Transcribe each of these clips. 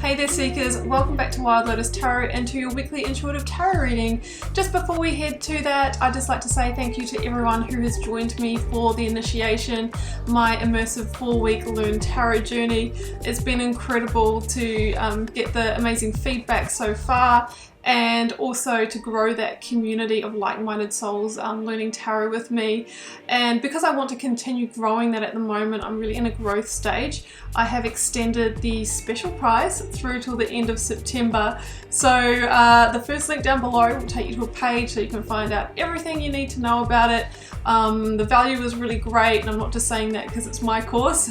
Hey there Seekers, welcome back to Wild Lotus Tarot and to your weekly intuitive tarot reading. Just before we head to that, I'd just like to say thank you to everyone who has joined me for the initiation, my immersive 4-week Learn Tarot journey. It's been incredible to get the amazing feedback so far, and also to grow that community of like-minded souls learning tarot with me. And because I want to continue growing that at the moment, I'm really in a growth stage. I have extended the special price through till the end of September. So the first link down below will take you to a page so you can find out everything you need to know about it. The value is really great, and I'm not just saying that because it's my course.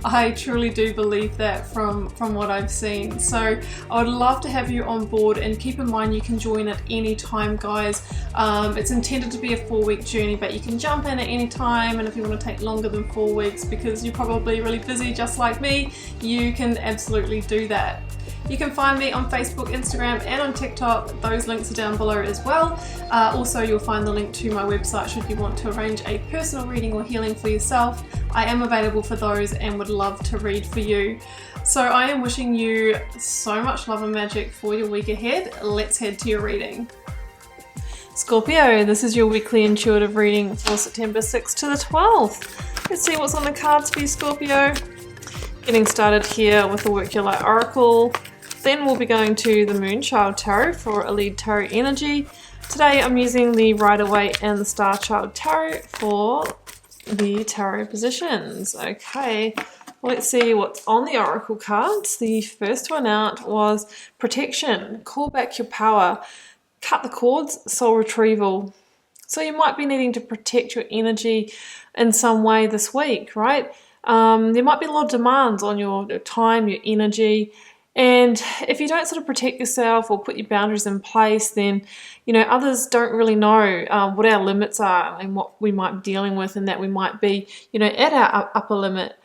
I truly do believe that from what I've seen. So I would love to have you on board, and keep in mind you can join at any time, guys. It's intended to be a 4-week journey, but you can jump in at any time, and if you want to take longer than 4 weeks because you're probably really busy just like me, you can absolutely do that. You can find me on Facebook, Instagram, and on TikTok. Those links are down below as well. Also, you'll find the link to my website should you want to arrange a personal reading or healing for yourself. I am available for those and would love to read for you. So I am wishing you so much love and magic for your week ahead. Let's head to your reading. Scorpio, this is your weekly intuitive reading for September 6th to the 12th. Let's see what's on the cards for you, Scorpio. Getting started here with the Work Your Light Oracle. Then we'll be going to the Moonchild Tarot for a lead tarot energy. Today I'm using the Rider-Waite and the Star Child Tarot for the tarot positions. Okay, let's see what's on the Oracle cards. The first one out was Protection. Call back your power. Cut the cords. Soul retrieval. So you might be needing to protect your energy in some way this week, right? There might be a lot of demands on your time, your energy, and if you don't sort of protect yourself or put your boundaries in place, then others don't really know what our limits are and what we might be dealing with, and that we might be at our upper limit.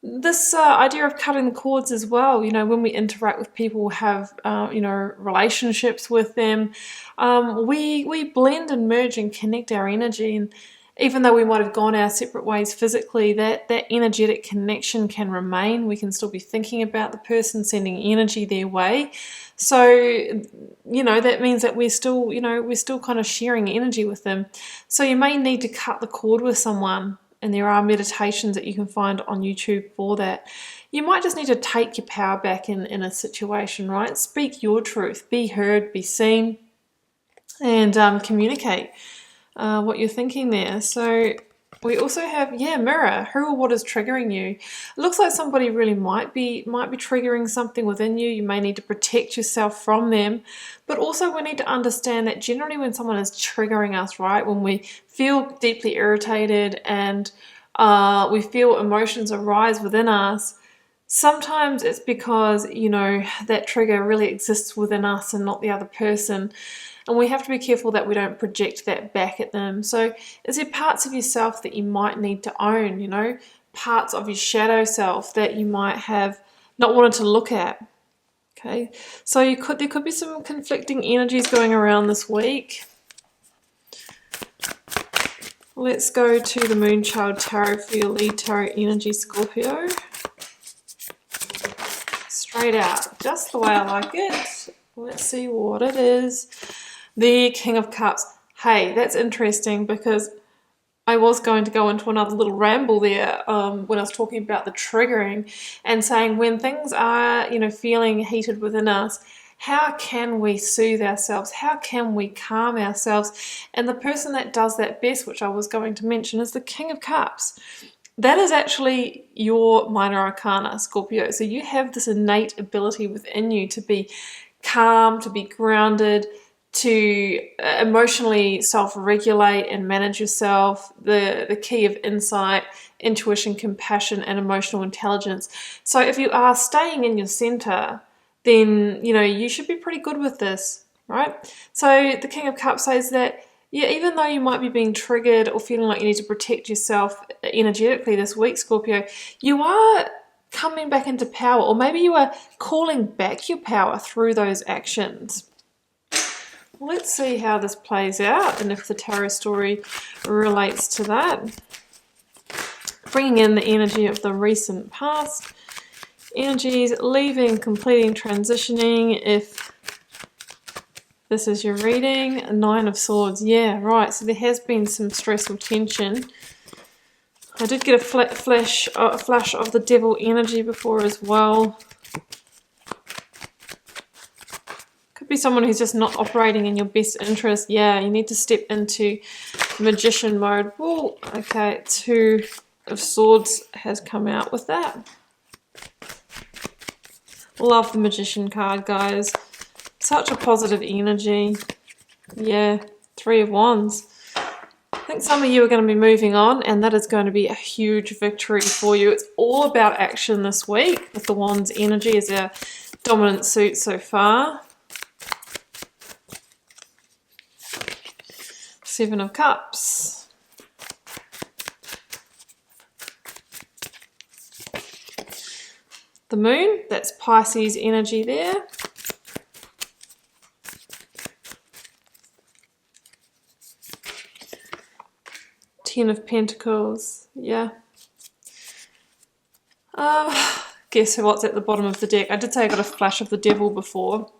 This idea of cutting the cords as well, when we interact with people, have relationships with them, we blend and merge and connect our energy, and even though we might have gone our separate ways physically, that energetic connection can remain. We can still be thinking about the person, sending energy their way. So, that means that we're still kind of sharing energy with them. So you may need to cut the cord with someone, and there are meditations that you can find on YouTube for that. You might just need to take your power back in a situation, right? Speak your truth, be heard, be seen, and communicate what you're thinking there. So we also have, mirror. Who or what is triggering you? It looks like somebody really might be triggering something within you. You may need to protect yourself from them, but also we need to understand that generally when someone is triggering us, right, when we feel deeply irritated and we feel emotions arise within us, sometimes it's because that trigger really exists within us and not the other person. And we have to be careful that we don't project that back at them. So is there parts of yourself that you might need to own, parts of your shadow self that you might have not wanted to look at? Okay, so there could be some conflicting energies going around this week. Let's go to the Moonchild Tarot for your lead tarot energy, Scorpio. Straight out, just the way I like it. Let's see what it is. The King of Cups. Hey, that's interesting because I was going to go into another little ramble there when I was talking about the triggering and saying when things are, feeling heated within us, how can we soothe ourselves? How can we calm ourselves? And the person that does that best, which I was going to mention, is the King of Cups. That is actually your minor arcana, Scorpio. So you have this innate ability within you to be calm, to be grounded, to emotionally self-regulate and manage yourself, the key of insight, intuition, compassion, and emotional intelligence. So if you are staying in your center, then, you should be pretty good with this, right? So the King of Cups says that, even though you might be being triggered or feeling like you need to protect yourself energetically this week, Scorpio, you are coming back into power, or maybe you are calling back your power through those actions. Let's see how this plays out and if the tarot story relates to that. Bringing in the energy of the recent past energies, leaving, completing, transitioning, if this is your reading. 9 of Swords. Yeah, right. So there has been some stress or tension. I did get a flash of the Devil energy before as well. Could be someone who's just not operating in your best interest. Yeah, you need to step into Magician mode. Whoa, okay, 2 of Swords has come out with that. Love the Magician card, guys. Such a positive energy. Yeah, 3 of Wands. I think some of you are going to be moving on, and that is going to be a huge victory for you. It's all about action this week with the Wands energy as our dominant suit so far. 7 of Cups. The Moon, that's Pisces energy there. 10 of Pentacles, yeah. Guess what's at the bottom of the deck? I did say I got a flash of the Devil before.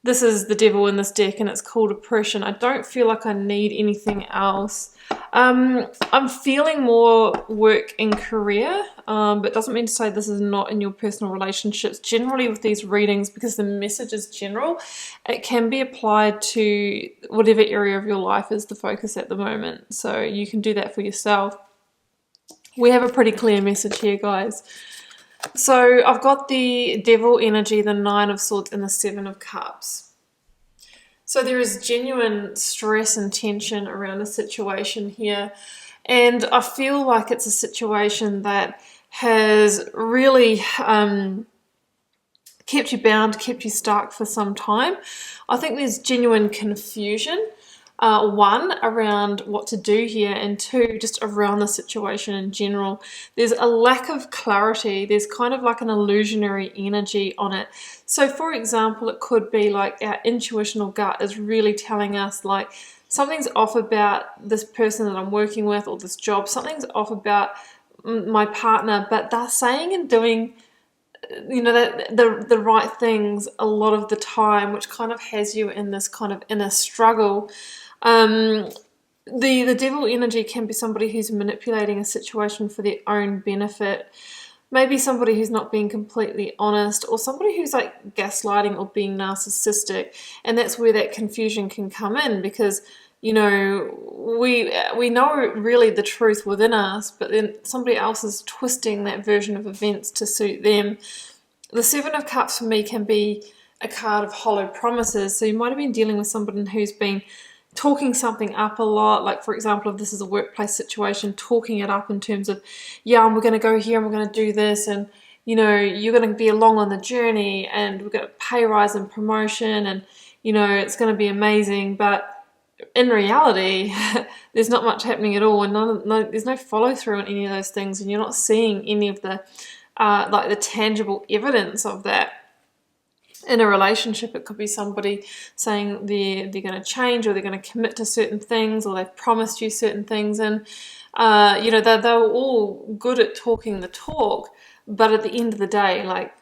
This is the Devil in this deck, and it's called Oppression. I don't feel like I need anything else. I'm feeling more work in career, but doesn't mean to say this is not in your personal relationships. Generally with these readings, because the message is general, it can be applied to whatever area of your life is the focus at the moment. So you can do that for yourself. We have a pretty clear message here, guys. So I've got the Devil energy, the 9 of Swords, and the 7 of Cups. So there is genuine stress and tension around a situation here. And I feel like it's a situation that has really kept you bound, kept you stuck for some time. I think there's genuine confusion. 1, around what to do here, and 2, just around the situation in general. There's a lack of clarity. There's kind of like an illusionary energy on it. So for example, it could be like our intuitional gut is really telling us like something's off about this person that I'm working with or this job. Something's off about my partner, but they're saying and doing, you know, the right things a lot of the time, which kind of has you in this kind of inner struggle. The Devil energy can be somebody who's manipulating a situation for their own benefit. Maybe somebody who's not being completely honest, or somebody who's like gaslighting or being narcissistic. And that's where that confusion can come in, because, you know, we know really the truth within us, but then somebody else is twisting that version of events to suit them. The 7 of Cups for me can be a card of hollow promises. So you might have been dealing with somebody who's been talking something up a lot. Like, for example, if this is a workplace situation, talking it up in terms of, yeah, we're going to go here and we're going to do this, and, you know, you're going to be along on the journey, and we're going to pay rise and promotion, and, you know, it's going to be amazing. But in reality, there's not much happening at all, and there's no follow through on any of those things, and you're not seeing any of the like the tangible evidence of that. In a relationship, it could be somebody saying they're going to change, or they're going to commit to certain things, or they've promised you certain things, and you know, they're all good at talking the talk, but at the end of the day, like,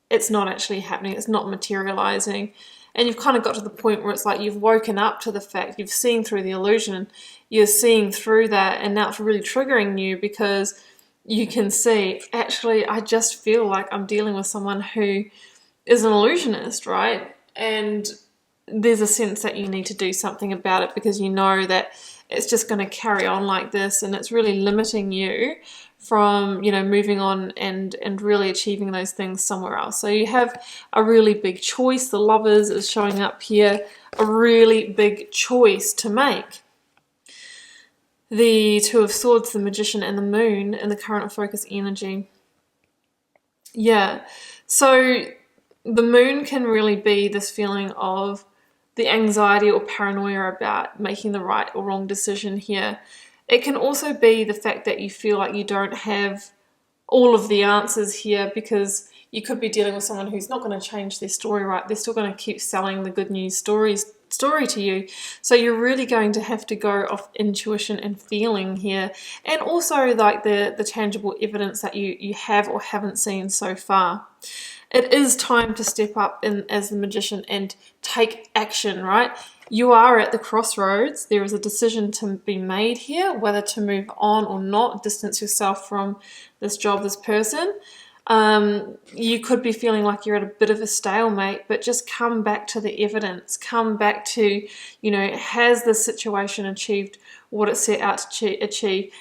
it's not actually happening, it's not materializing. And you've kind of got to the point where it's like you've woken up to the fact, you've seen through the illusion, you're seeing through that, and now it's really triggering you, because you can see, actually, I just feel like I'm dealing with someone who is an illusionist, right? And there's a sense that you need to do something about it, because you know that it's just going to carry on like this, and it's really limiting you from, you know, moving on and really achieving those things somewhere else. So you have a really big choice. The Lovers is showing up here, a really big choice to make. The 2 of Swords, the Magician, and the Moon in the current focus energy. Yeah, so the Moon can really be this feeling of the anxiety or paranoia about making the right or wrong decision here. It can also be the fact that you feel like you don't have all of the answers here, because you could be dealing with someone who's not going to change their story, right? They're still going to keep selling the good news stories story to you. So you're really going to have to go off intuition and feeling here, and also like the tangible evidence that you have or haven't seen so far. It is time to step up as the Magician and take action, right? You are at the crossroads. There is a decision to be made here, whether to move on or not, distance yourself from this job, this person. You could be feeling like you're at a bit of a stalemate, but just come back to the evidence. Come back to, has this situation achieved what it set out to achieve?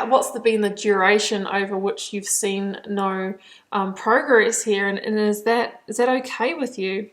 What's been the duration over which you've seen no progress here, and is that okay with you?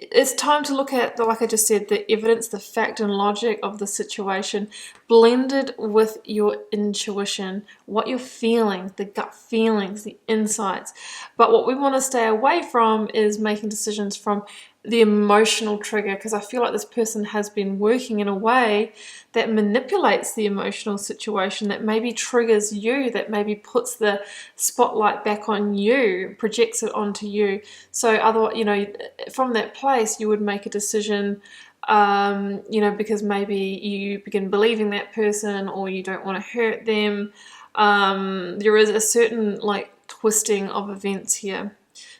It's time to look at, like I just said, the evidence, the fact and logic of the situation, blended with your intuition, what you're feeling, the gut feelings, the insights. But what we want to stay away from is making decisions from the emotional trigger, because I feel like this person has been working in a way that manipulates the emotional situation, that maybe triggers you, that maybe puts the spotlight back on you, projects it onto you. So otherwise, from that place, you would make a decision, because maybe you begin believing that person, or you don't want to hurt them. There is a certain twisting of events here.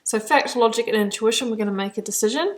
So fact, logic, and intuition, we're going to make a decision,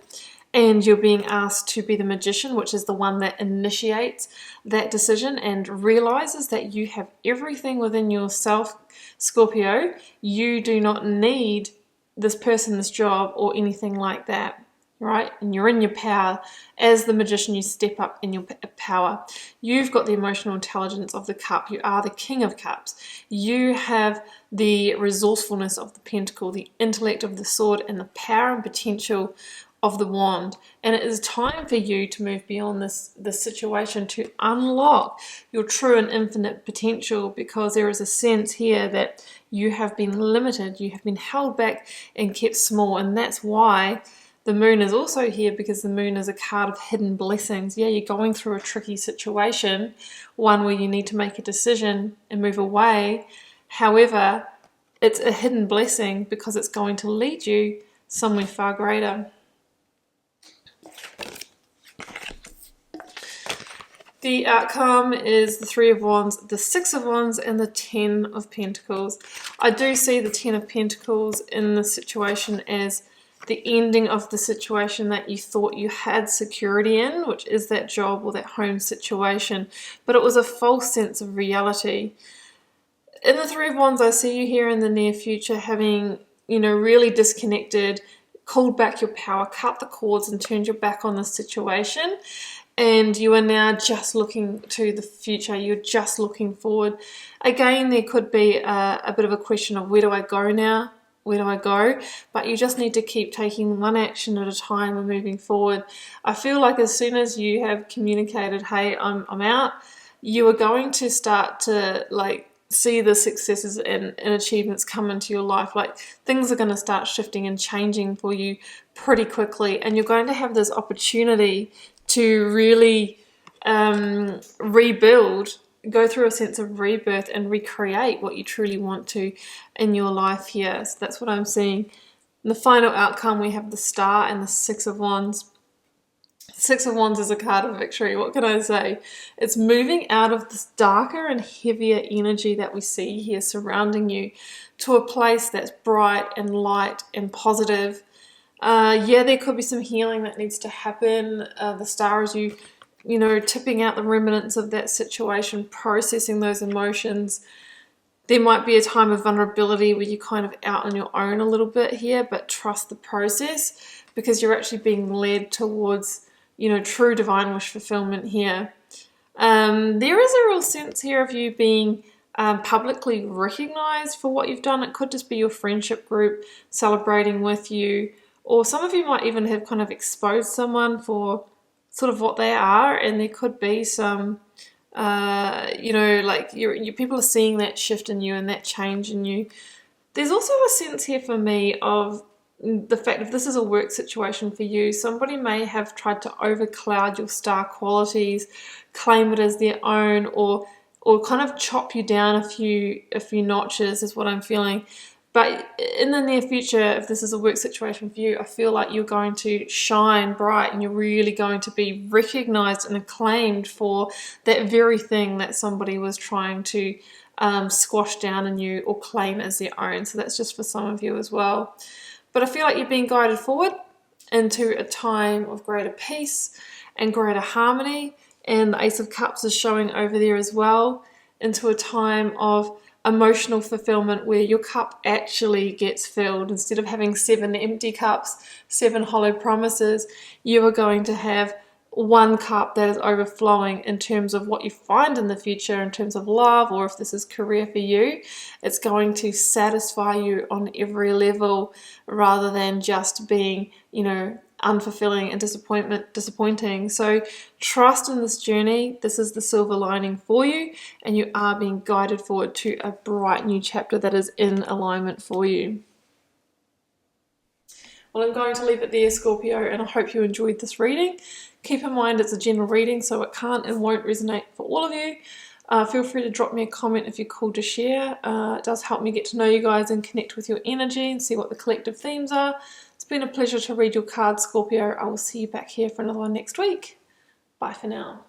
and you're being asked to be the Magician, which is the one that initiates that decision and realizes that you have everything within yourself, Scorpio. You do not need this person, this job, or anything like that, right? And you're in your power. As the Magician, you step up in your power. You've got the emotional intelligence of the cup. You are the King of Cups. You have the resourcefulness of the Pentacle, the intellect of the Sword, and the power and potential of the Wand. And it is time for you to move beyond this situation, to unlock your true and infinite potential, because there is a sense here that you have been limited, you have been held back and kept small. And that's why the Moon is also here, because the Moon is a card of hidden blessings. Yeah, you're going through a tricky situation, one where you need to make a decision and move away. However, it's a hidden blessing because it's going to lead you somewhere far greater. The outcome is the Three of Wands, the Six of Wands, and the Ten of Pentacles. I do see the Ten of Pentacles in this situation as the ending of the situation that you thought you had security in, which is that job or that home situation, but it was a false sense of reality. In the Three of Wands, I see you here in the near future having, really disconnected, called back your power, cut the cords and turned your back on the situation. And you are now just looking to the future. You're just looking forward. Again, there could be a bit of a question of, where do I go now? Where do I go? But you just need to keep taking one action at a time and moving forward. I feel like as soon as you have communicated, hey, I'm out, you are going to start to see the successes and achievements come into your life. Things are going to start shifting and changing for you pretty quickly, and you're going to have this opportunity to really rebuild, go through a sense of rebirth and recreate what you truly want to in your life here. So that's what I'm seeing. In the final outcome, we have the Star and the Six of Wands. Six of Wands is a card of victory. What can I say? It's moving out of this darker and heavier energy that we see here surrounding you to a place that's bright and light and positive. There could be some healing that needs to happen. The Star is you tipping out the remnants of that situation, processing those emotions. There might be a time of vulnerability where you're kind of out on your own a little bit here, but trust the process, because you're actually being led towards true divine wish fulfillment here. There is a real sense here of you being publicly recognized for what you've done. It could just be your friendship group celebrating with you, or some of you might even have kind of exposed someone for sort of what they are, and there could be some, your people are seeing that shift in you and that change in you. There's also a sense here for me of the fact if this is a work situation for you, somebody may have tried to overcloud your star qualities, claim it as their own, or kind of chop you down a few notches is what I'm feeling. But in the near future, if this is a work situation for you, I feel like you're going to shine bright and you're really going to be recognized and acclaimed for that very thing that somebody was trying to squash down in you or claim as their own. So that's just for some of you as well. But I feel like you're being guided forward into a time of greater peace and greater harmony. And the Ace of Cups is showing over there as well, into a time of emotional fulfillment where your cup actually gets filled. Instead of having 7 empty cups, 7 hollow promises, you are going to have one cup that is overflowing in terms of what you find in the future, in terms of love, or if this is career for you, it's going to satisfy you on every level rather than just being, you know, unfulfilling and disappointing. So trust in this journey. This is the silver lining for you, and you are being guided forward to a bright new chapter that is in alignment for you. Well, I'm going to leave it there, Scorpio, and I hope you enjoyed this reading. Keep in mind it's a general reading, so it can't and won't resonate for all of you. Feel free to drop me a comment if you're called to share. It does help me get to know you guys and connect with your energy and see what the collective themes are. It's been a pleasure to read your cards, Scorpio. I will see you back here for another one next week. Bye for now.